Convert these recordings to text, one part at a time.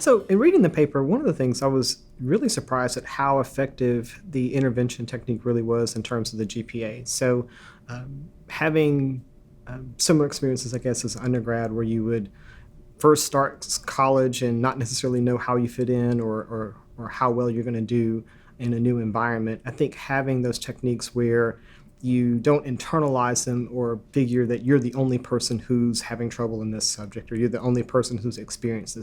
So, in reading the paper, one of the things I was really surprised at how effective the intervention technique really was in terms of the GPA. So, having similar experiences, I guess, as an undergrad, where you would first start college and not necessarily know how you fit in or how well you're going to do in a new environment. I think having those techniques where you don't internalize them or figure that you're the only person who's having trouble in this subject or you're the only person who's experienced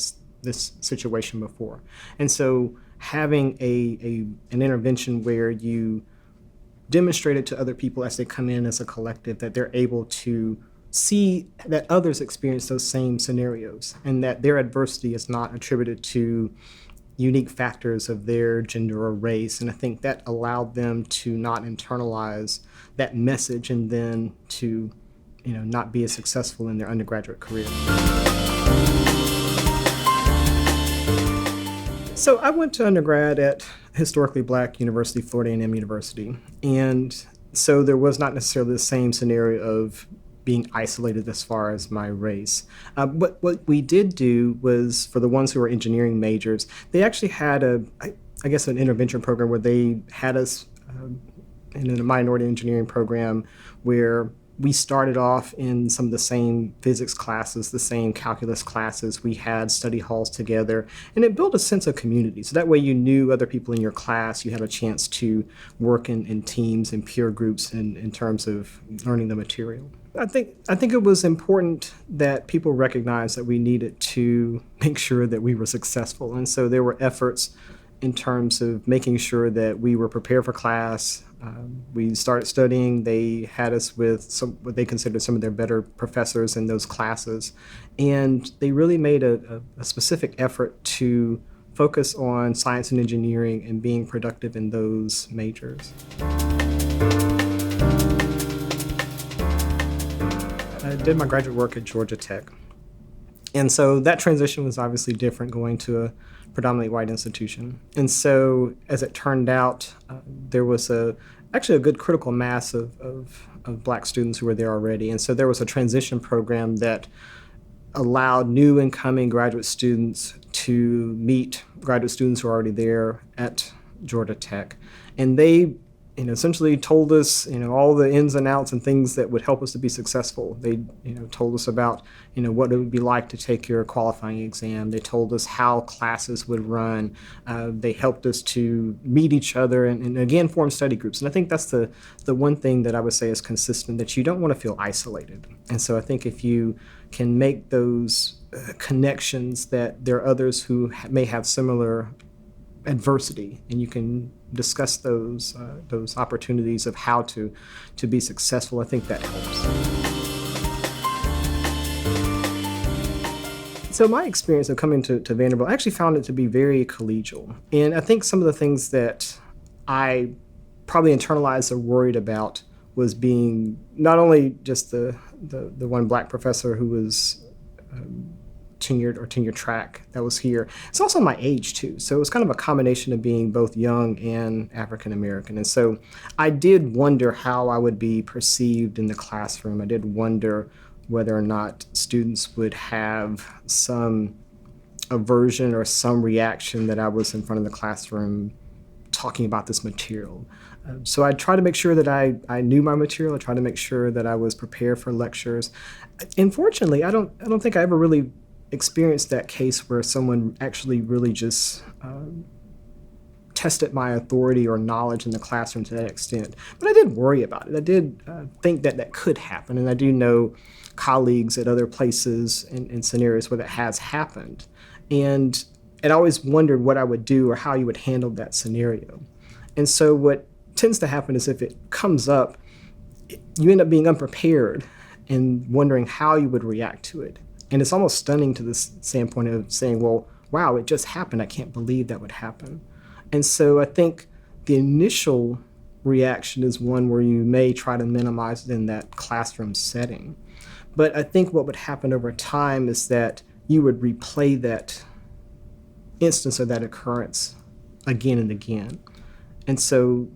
this situation before. And so having an intervention where you demonstrate it to other people as they come in as a collective, that they're able to see that others experience those same scenarios and that their adversity is not attributed to unique factors of their gender or race. And I think that allowed them to not internalize that message and then to, not be as successful in their undergraduate career. So I went to undergrad at historically black university, Florida A&M University. And so there was not necessarily the same scenario of being isolated as far as my race. But what we did do was, for the ones who were engineering majors, they actually had an intervention program where they had us in a minority engineering program where we started off in some of the same physics classes, the same calculus classes. We had study halls together, and it built a sense of community. So that way you knew other people in your class. You had a chance to work in teams and peer groups in terms of learning the material. I think it was important that people recognize that we needed to make sure that we were successful. And so there were efforts in terms of making sure that we were prepared for class. We started studying. They had us with what they considered some of their better professors in those classes. And they really made a specific effort to focus on science and engineering and being productive in those majors. I did my graduate work at Georgia Tech. And so that transition was obviously different, going to a predominantly white institution. And so as it turned out, there was actually a good critical mass of black students who were there already. And so there was a transition program that allowed new incoming graduate students to meet graduate students who are already there at Georgia Tech. And they essentially told us, all the ins and outs and things that would help us to be successful. They, told us about, what it would be like to take your qualifying exam. They told us how classes would run. They helped us to meet each other and again, form study groups. And I think that's the one thing that I would say is consistent, that you don't want to feel isolated. And so I think if you can make those connections, that there are others who may have similar adversity, and you can discuss those opportunities of how to be successful, I think that helps. So my experience of coming to Vanderbilt, I actually found it to be very collegial. And I think some of the things that I probably internalized or worried about was being not only just the one black professor who was tenure track that was here. It's also my age too. So it was kind of a combination of being both young and African American. And so I did wonder how I would be perceived in the classroom. I did wonder whether or not students would have some aversion or some reaction that I was in front of the classroom talking about this material. So I tried to make sure that I knew my material. I tried to make sure that I was prepared for lectures. Unfortunately, I don't think I ever really experienced that case where someone actually really just tested my authority or knowledge in the classroom to that extent. But I did worry about it. I did think that could happen. And I do know colleagues at other places in scenarios where that has happened. And I always wondered what I would do or how you would handle that scenario. And so what tends to happen is if it comes up, you end up being unprepared and wondering how you would react to it. And it's almost stunning to the standpoint of saying, well, wow, it just happened. I can't believe that would happen. And so I think the initial reaction is one where you may try to minimize it in that classroom setting. But I think what would happen over time is that you would replay that instance of that occurrence again and again. And so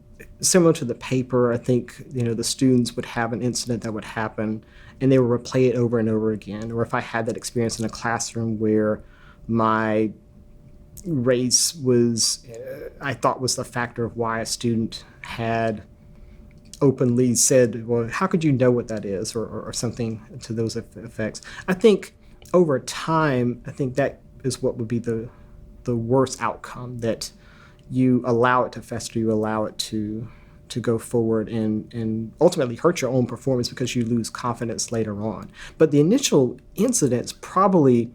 similar to the paper, I think, the students would have an incident that would happen and they would replay it over and over again. Or if I had that experience in a classroom where my race was, I thought, was the factor of why a student had openly said, well, how could you know what that is, or something to those effects. I think over time, I think that is what would be the worst outcome, that you allow it to fester, you allow it to go forward and ultimately hurt your own performance because you lose confidence later on. But the initial incident's probably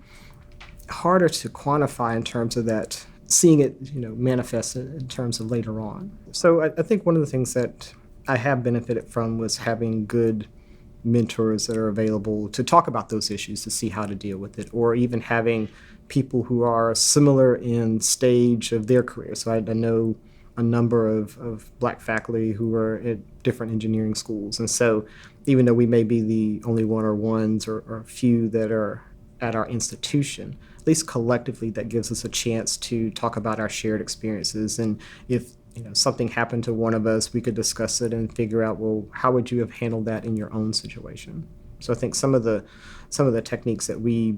harder to quantify in terms of that, seeing it, manifest in terms of later on. So I think one of the things that I have benefited from was having good mentors that are available to talk about those issues, to see how to deal with it, or even having people who are similar in stage of their career. So I know a number of Black faculty who are at different engineering schools. And so even though we may be the only one or ones or few that are at our institution, at least collectively, that gives us a chance to talk about our shared experiences. And if something happened to one of us, we could discuss it and figure out, well, how would you have handled that in your own situation? So I think some of the techniques that we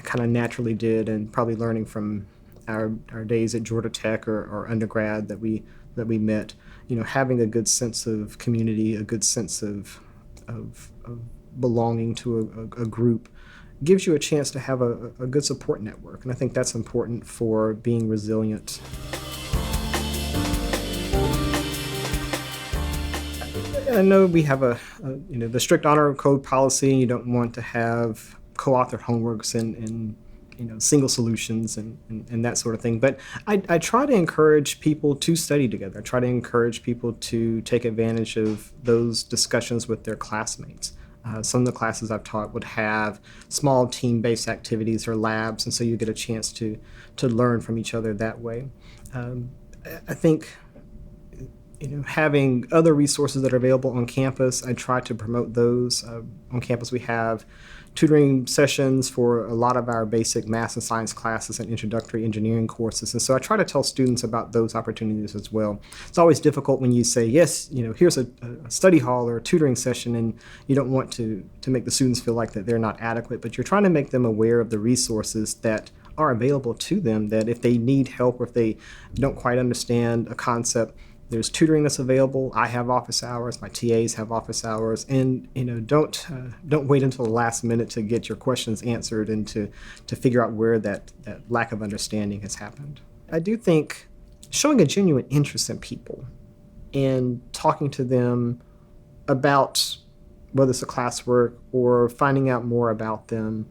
kind of naturally did, and probably learning from our days at Georgia Tech or undergrad that we met, having a good sense of community, a good sense of belonging to a group, gives you a chance to have a good support network. And I think that's important for being resilient. I know we have the strict honor code policy, and you don't want to have co-authored homeworks and single solutions and that sort of thing. But I try to encourage people to study together. I try to encourage people to take advantage of those discussions with their classmates. Some of the classes I've taught would have small team-based activities or labs, and so you get a chance to learn from each other that way. I think having other resources that are available on campus, I try to promote those. On campus we have tutoring sessions for a lot of our basic math and science classes and introductory engineering courses. And so I try to tell students about those opportunities as well. It's always difficult when you say, yes, here's a study hall or a tutoring session, and you don't want to make the students feel like that they're not adequate, but you're trying to make them aware of the resources that are available to them, that if they need help or if they don't quite understand a concept, there's tutoring that's available. I have office hours. My TAs have office hours, and don't wait until the last minute to get your questions answered and to figure out where that lack of understanding has happened. I do think showing a genuine interest in people and talking to them about whether it's a classwork or finding out more about them,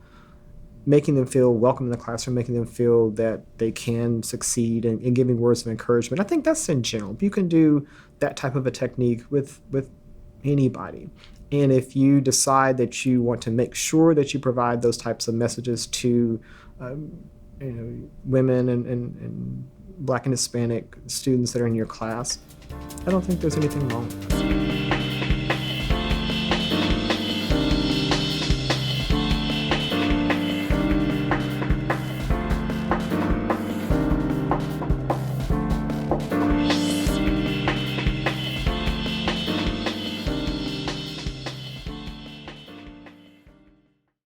making them feel welcome in the classroom, making them feel that they can succeed, and giving words of encouragement. I think that's in general. You can do that type of a technique with anybody. And if you decide that you want to make sure that you provide those types of messages to women and Black and Hispanic students that are in your class, I don't think there's anything wrong with that.